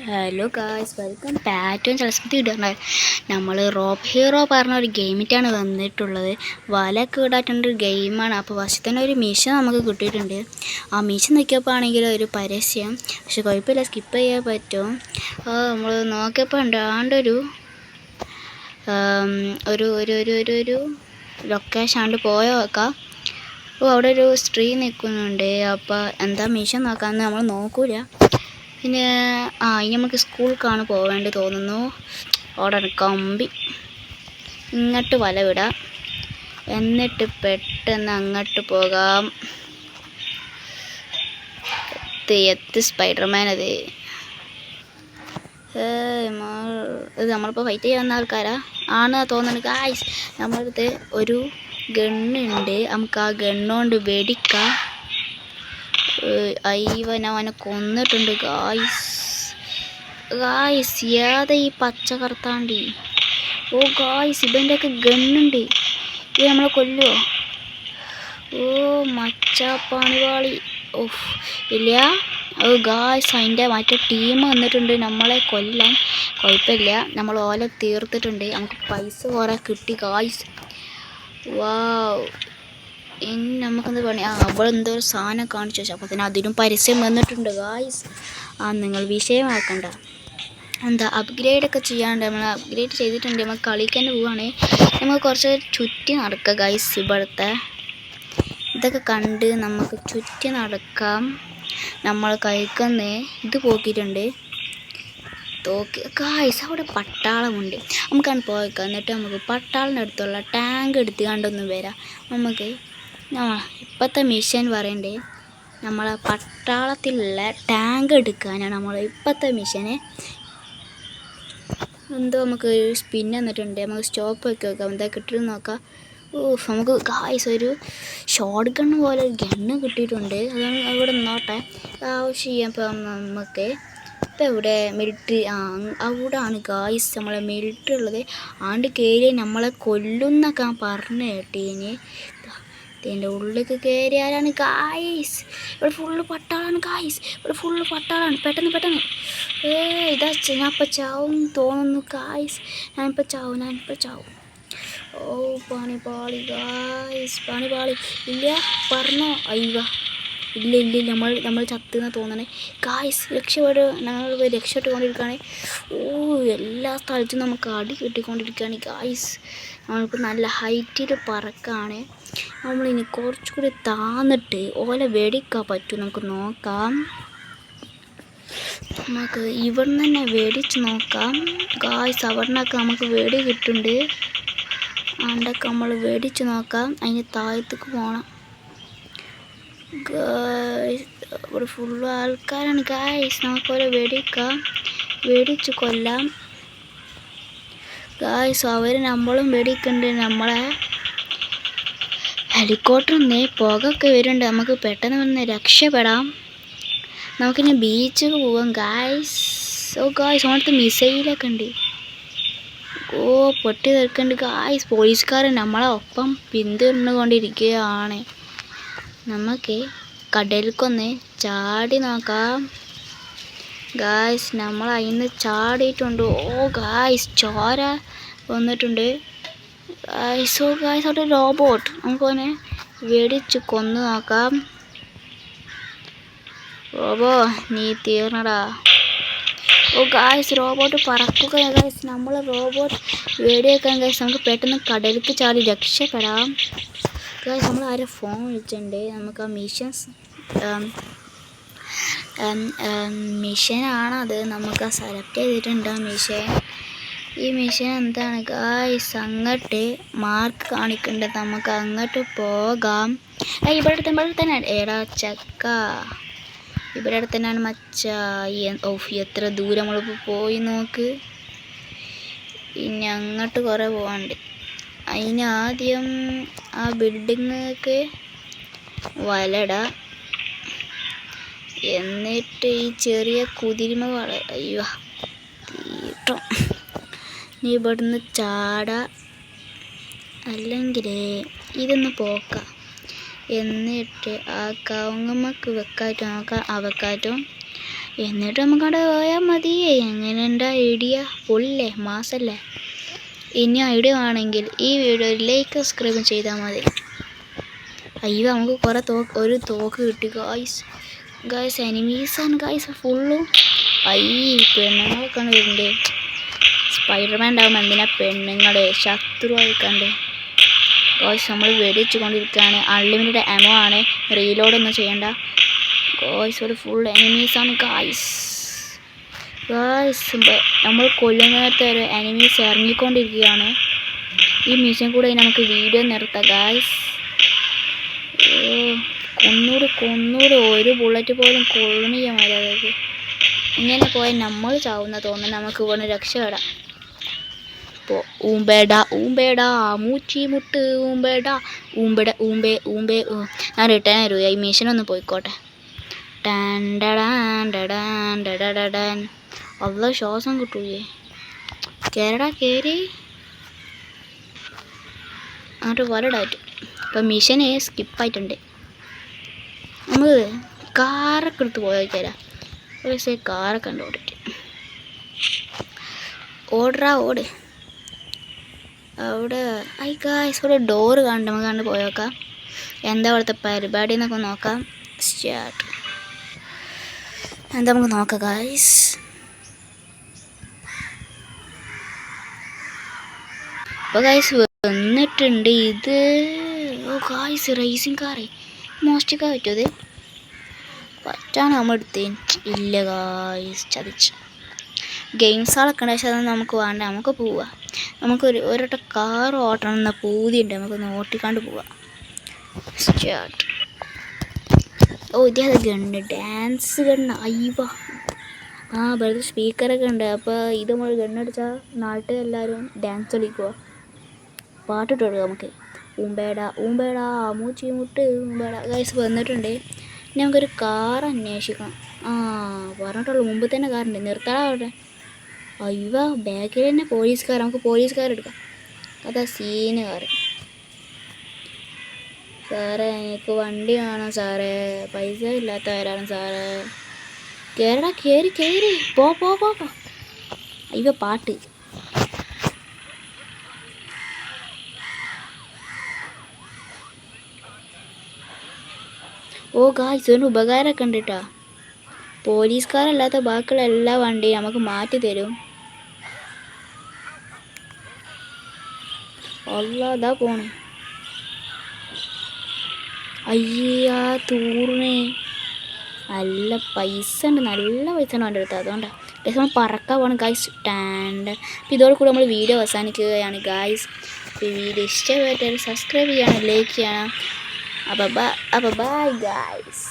Hello guys, welcome back to ചലസ്മൃതി ഇടുന്നത്. നമ്മൾ റോബ് ഹീറോ പറഞ്ഞ ഒരു ഗെയിമിട്ടാണ് വന്നിട്ടുള്ളത്. വലയൊക്കെ ഇടാറ്റുള്ളൊരു ഗെയിമാണ്. അപ്പോൾ ഫസ്റ്റ് തന്നെ ഒരു മിഷൻ നമുക്ക് കിട്ടിയിട്ടുണ്ട്. ആ മിഷൻ നിൽക്കിയപ്പോൾ ആണെങ്കിൽ ഒരു പരസ്യം, പക്ഷെ കുഴപ്പമില്ല, സ്കിപ്പ് ചെയ്യാൻ പറ്റും. നമ്മൾ നോക്കിയപ്പോൾ ഉണ്ടാണ്ടൊരു ഒരു ഒരു ഒരു ഒരു ഒരു ലൊക്കേഷൻ ആണ്ട് പോയോ നോക്കാം. അവിടെ ഒരു സ്ത്രീ നിൽക്കുന്നുണ്ട്. അപ്പോൾ എന്താ മിഷൻ നോക്കാമെന്ന് നമ്മൾ നോക്കൂല. പിന്നെ ഇനി നമുക്ക് സ്കൂളിലേക്കാണ് പോവേണ്ടി തോന്നുന്നു. അവിടെ കമ്പി ഇങ്ങോട്ട് വല വിടാം, എന്നിട്ട് പെട്ടെന്ന് അങ്ങോട്ട് പോകാം. എത്ത് സ്പൈഡർമാൻ അത് ഇത് നമ്മളിപ്പോൾ ഫൈറ്റ് ചെയ്യാൻ വന്ന ആൾക്കാരാ ആണ് തോന്നുന്നു ഗായ്സ്. നമ്മളടുത്ത് ഒരു ഗണ്ണുണ്ട്, നമുക്ക് ആ ഗണ്ണുകൊണ്ട് വെടിക്കാം. അവനെ കൊന്നിട്ടുണ്ട് ഗായ്സ്. ഏതാ ഈ പച്ച കറുത്താണ്ടി? ഓ ഗായ്സ്, ഇവൻ്റെയൊക്കെ ഗണ്ണുണ്ട്. ഇത് നമ്മളെ കൊല്ലുമോ? ഓ മച്ചാപ്പാണിവാളി. ഓഫ് ഇല്ല. ഓ ഗായ്സ്, അതിൻ്റെ മറ്റേ ടീം വന്നിട്ടുണ്ട് നമ്മളെ കൊല്ലാൻ. കുഴപ്പമില്ല, നമ്മൾ ഓല തീർത്തിട്ടുണ്ട്. നമുക്ക് പൈസ കുറേ കിട്ടി ഗായ്സ്. വാവ്. ഇനി നമുക്കെന്ത് പണി? അവിടെ എന്തോ ഒരു സാധനം കാണിച്ചു വെച്ചു. അപ്പോൾ തന്നെ അതിനും പരസ്യം വന്നിട്ടുണ്ട് ഗായ്സ്. നിങ്ങൾ വിഷയമാക്കണ്ട. എന്താ അപ്ഗ്രേഡൊക്കെ ചെയ്യാണ്ട് നമ്മൾ അപ്ഗ്രേഡ് ചെയ്തിട്ടുണ്ട്. നമ്മൾ കളിക്കാൻ പോവുകയാണ്. നമുക്ക് കുറച്ച് ചുറ്റി നടക്കുക ഗായ്സ്. ഇവിടുത്തെ ഇതൊക്കെ കണ്ട് നമുക്ക് ചുറ്റി നടക്കാം. നമ്മൾ കഴിക്കുന്ന ഇത് പോക്കിയിട്ടുണ്ട്. ഗായ്സ്, അവിടെ പട്ടാളമുണ്ട്. നമുക്കാണ് പോയേക്കാം. എന്നിട്ട് നമുക്ക് പട്ടാളിൻ്റെ അടുത്തുള്ള ടാങ്ക് എടുത്ത് കണ്ടൊന്ന് വരാം. നമുക്ക് ഇപ്പോഴത്തെ മിഷൻ പറയണ്ടേ, നമ്മളെ പട്ടാളത്തിലുള്ള ടാങ്ക് എടുക്കാനാണ് നമ്മൾ ഇപ്പോഴത്തെ മിഷന്. എന്തോ നമുക്ക് ഒരു സ്പിൻ എന്നിട്ടുണ്ട്. നമുക്ക് സ്റ്റോപ്പ് ഒക്കെ വെക്കാം. എന്താ കിട്ടുമെന്ന് നോക്കാം. നമുക്ക് ഗായ്സ് ഒരു ഷോർട്ട് ഗൺ പോലെ ഒരു ഗണ്ണ് കിട്ടിയിട്ടുണ്ട്. അതാണ് അവിടെ നിന്നോട്ടെ. ആവശ്യം ഇപ്പം നമുക്ക് ഇപ്പം ഇവിടെ മിലിറ്ററി അവിടെയാണ് ഗായ്സ് നമ്മളെ മിലിറ്ററി ഉള്ളത്. ആണ്ട് കയറി നമ്മളെ കൊല്ലുന്നൊക്കെ പറഞ്ഞു കേട്ടീന്. ഇതിൻ്റെ ഉള്ളിലേക്ക് കയറിയാലാണ് ഗായ്സ്. ഇവിടെ ഫുള്ള് പട്ടാളാണ് ഗായ്സ്. ഇവിടെ ഫുള്ള് പട്ടാളാണ്. പെട്ടെന്ന് ഇതാ ഞാനിപ്പോൾ ചാവും തോന്നുന്നു ഗായ്സ്. ഞാനിപ്പോൾ ചാവും. ഓ പണിപാളി ഗായ്സ്, പണിപാളി. ഇല്ല പറഞ്ഞോ? അയ്യ ഇല്ല നമ്മൾ ചത്തുന്ന തോന്നണേ ഗായ്സ്. ഞങ്ങൾ രക്ഷപ്പെട്ടുകൊണ്ടിരിക്കുകയാണ്. എല്ലാ സ്ഥലത്തും നമുക്ക് അടി കിട്ടിക്കൊണ്ടിരിക്കുകയാണ് ഗായ്സ്. നമ്മളിപ്പോൾ നല്ല ഹൈറ്റിൽ പറക്കാണ്. നമ്മളിനി കുറച്ചുകൂടി താന്നിട്ട് ഓല വെടിക്കാൻ പറ്റും. നമുക്ക് നോക്കാം. നമുക്ക് ഇവിടെ തന്നെ വെടിച്ച് നോക്കാം ഗായ്സ്. അവിടുന്നൊക്കെ നമുക്ക് വെടി കിട്ടുന്നുണ്ട്. അണ്ടൊക്കെ നമ്മൾ വെടിച്ച് നോക്കാം. അതിന് താഴത്തേക്ക് പോകണം ഗായ്സ്. ഇവിടെ ഫുള്ള് ആൾക്കാരാണ് ഗായ്സ്. നമുക്കോലെ വെടിച്ച് കൊല്ലാം ഗായ്സ്. അവർ നമ്മളും വെടിക്കുന്നുണ്ട്. നമ്മളെ ഹെലികോപ്റ്ററിൽ നിന്ന് പുകയൊക്കെ വരുന്നുണ്ട്. നമുക്ക് പെട്ടെന്ന് വന്ന് രക്ഷപ്പെടാം. നമുക്കിനി ബീച്ചിൽ പോവാം ഗായ്സ്. ഗായ്സ്, അങ്ങനത്തെ മിസൈലൊക്കെ ഉണ്ട്. പൊട്ടി തെറിക്കുന്നുണ്ട് ഗായ്സ്. പോലീസുകാരൻ നമ്മളെ ഒപ്പം പിന്തുടർന്നുകൊണ്ടിരിക്കുകയാണ്. നമുക്ക് കടലിലേക്കൊന്ന് ചാടി നോക്കാം ഗായ്സ്. നമ്മൾ അതിന് ചാടിയിട്ടുണ്ട്. ഗായ്സ്, ചോര വന്നിട്ടുണ്ട് ഗായ്സ്. ഗായ്സ്, അവിടെ റോബോട്ട്. നമുക്കവനെ വെടിച്ച് കൊന്നു നോക്കാം. റോബോ, നീ തീർന്നടാ. ഗായ്സ്, റോബോട്ട് പറക്കുക ഗായ്സ്. നമ്മൾ റോബോട്ട് വെടിവെക്കാൻ ഗായ്സ്. നമുക്ക് പെട്ടെന്ന് കടലിലേക്ക് ചാടി രക്ഷപ്പെടാം ഗായ്സ്. നമ്മൾ ആരും ഫോൺ വിളിച്ചിട്ടുണ്ട്. നമുക്ക് ആ മിഷനാണത്. നമുക്ക് സെലക്ട് ചെയ്തിട്ടുണ്ട് ആ മിഷൻ. ഈ മിഷൻ എന്താണ് ഗായ്സ്? അങ്ങോട്ട് മാർക്ക് കാണിക്കേണ്ടത്. നമുക്ക് അങ്ങോട്ട് പോകാം. ഇവിടെ തന്നെ എടാ ചക്ക, ഇവിടെ അടുത്ത് തന്നെയാണ് മച്ചാ. എത്ര ദൂരം നമ്മളിപ്പോൾ പോയി നോക്ക്. ഇനി അങ്ങോട്ട് കുറേ പോകാണ്ട്. അതിനാദ്യം ആ ബിൽഡിങ്ങൊക്കെ വലട, എന്നിട്ട് ഈ ചെറിയ കുതിരിമ അയ്യോ തീട്ടോ. നീ ഇവിടുന്ന് ചാടാ, അല്ലെങ്കിൽ ഇതൊന്ന് പോക്കാം. എന്നിട്ട് ആ കവുങ്ങമ്മക്ക് വെക്കാറ്റും നോക്കാം. അവക്കാറ്റും എന്നിട്ട് നമുക്ക് അവിടെ പോയാൽ മതിയേ. എങ്ങനെ എൻ്റെ ഐഡിയ? പൊളില്ലേ, മാസല്ലേ? ഇനി ഐഡിയ ആണെങ്കിൽ ഈ വീഡിയോ ലൈക്ക് സബ്സ്ക്രൈബ് ചെയ്താൽ മതി. അയ്യോ നമുക്ക് കുറേ ഒരു തോക്ക് കിട്ടി ഗായ്സ് എനിമീസാണ് ഗായ്സ് ഫുള്ളും. പെണ്ണുങ്ങളൊക്കെ വരുന്നുണ്ട്. സ്പൈഡർമാൻ ഉണ്ടാകുമ്പോൾ എന്തിനാ പെണ്ണുങ്ങൾ ശത്രുവായിക്കണ്ട്. ഗായ്സ് നമ്മൾ വെടിവെച്ച് കൊണ്ടിരിക്കുകയാണ്. അൺലിമിറ്റഡ് എമോ ആണ്, റീലോഡൊന്നും ചെയ്യണ്ട ഗായ്സ്. ഒരു ഫുൾ എനിമീസാണ് ഗായ്സ്. നമ്മൾ കൊല്ലുന്ന നേരത്തെ ഒരു എനിമീസ് ഇറങ്ങിക്കൊണ്ടിരിക്കുകയാണ്. ഈ മിഷൻ കൂടെ നമുക്ക് വീഡിയോ നിർത്താം ഗായ്സ്. കൊന്നൂറ് ഒരു ബുള്ളറ്റ് പോലും കൊള്ളണില്ല മര്യാദക്ക്. ഇങ്ങനെ പോയാൽ നമ്മൾ ചാവുന്ന തോന്നുന്നു. നമുക്ക് ഇവിടെ രക്ഷപ്പെടാം. ഇപ്പോൾ ഊമ്പേട മൂച്ചി മുട്ട് ഊമ്പേ. ഞാൻ റിട്ടേൺ വരുക. ഈ മിഷനൊന്ന് പോയിക്കോട്ടെ. അല്ല ശ്വാസം കിട്ടൂലേ. കേറി എന്നിട്ട് വലടായിട്ട്. ഇപ്പം മിഷന് സ്കിപ്പായിട്ടുണ്ട്. നമ്മൾ കാറൊക്കെ എടുത്ത് പോയാൽ ഒരു കാറൊക്കെ ഉണ്ട് ഓട് അവിടെ. ഗായ്സ് ഇവിടെ ഡോറ് കണ്ട് നമുക്ക് കണ്ട് പോയേക്കാം. എന്താ അവിടുത്തെ പരിപാടി എന്നൊക്കെ നോക്കാം. സ്റ്റാർട്ട്. എന്താ നമുക്ക് നോക്കാം ഗായ്സ്. അപ്പോൾ ഗായ്സ് വന്നിട്ടുണ്ട്. ഇത് ഗായ്സ് റേസിംഗ് കാറ് മോഷ്ടിക്കാൻ പറ്റുമത്? പറ്റാണ് നമ്മൾ എടുത്തേ. ഇല്ല ഗായ്സ് ചതിച്ച്. ഗെയിംസുകളൊക്കെ ഉണ്ട്, പക്ഷെ അതൊന്നും നമുക്ക് വേണ്ട. നമുക്ക് പോവാം. നമുക്കൊരു ഒരൊട്ട കാർ ഓട്ടണം എന്ന പൂതിയുണ്ട്. നമുക്കൊന്ന് ഓട്ടിക്കാണ്ട് പോവാം. സ്റ്റാർട്ട്. ഇതേ ഗണ്ണ്, ഡാൻസ് ഗണ്ണ്. വെറുതെ സ്പീക്കറൊക്കെ ഉണ്ട്. അപ്പോൾ ഇത് നമ്മൾ ഗണ്ണടിച്ചാൽ നാട്ടിലെല്ലാവരും ഡാൻസ് കളിക്കുക. പാട്ടിട്ട് കൊടുക്കുക നമുക്ക്. ഊമ്പേട മൂച്ചി മുട്ട് ഊമ്പേട. ഗൈസ് വന്നിട്ടുണ്ട്. ഇനി നമുക്കൊരു കാർ അന്വേഷിക്കണം. പറഞ്ഞിട്ടുള്ളൂ, മുമ്പ് തന്നെ കാറുണ്ട്. നിർത്താതെ. ബാക്കിൽ തന്നെ പോലീസുകാർ. നമുക്ക് പോലീസുകാരെടുക്കാം. അതാ സീന് കാർ. സാറേ എനിക്ക് വണ്ടി വേണം സാറേ, പൈസ ഇല്ലാത്തവരാണ് സാറേ. കേറി പോ. പാട്ട്. ഗായ്സ് ഒരു ഉപകാരമൊക്കെ ഉണ്ട് കേട്ടോ. പോലീസുകാരല്ലാത്ത ബാക്കിയുള്ള എല്ലാ വണ്ടിയും നമുക്ക് മാറ്റി തരും. അതാ പോണേ. തൂർണേ. നല്ല പൈസ ഉണ്ട്, നല്ല പൈസ ഉണ്ട് എൻ്റെ അടുത്ത്. അതുകൊണ്ടാണ് പക്ഷെ നമ്മൾ പറക്കാൻ പോകണം ഗായ്സ്. അപ്പോൾ ഇതോടുകൂടി നമ്മൾ വീഡിയോ അവസാനിക്കുകയാണ് ഗായ്സ്. അപ്പോൾ വീഡിയോ ഇഷ്ടമായിട്ട് സബ്സ്ക്രൈബ് ചെയ്യണം, ലൈക്ക് ചെയ്യണം. അപ്പോൾ ബൈ ഗായ്സ്.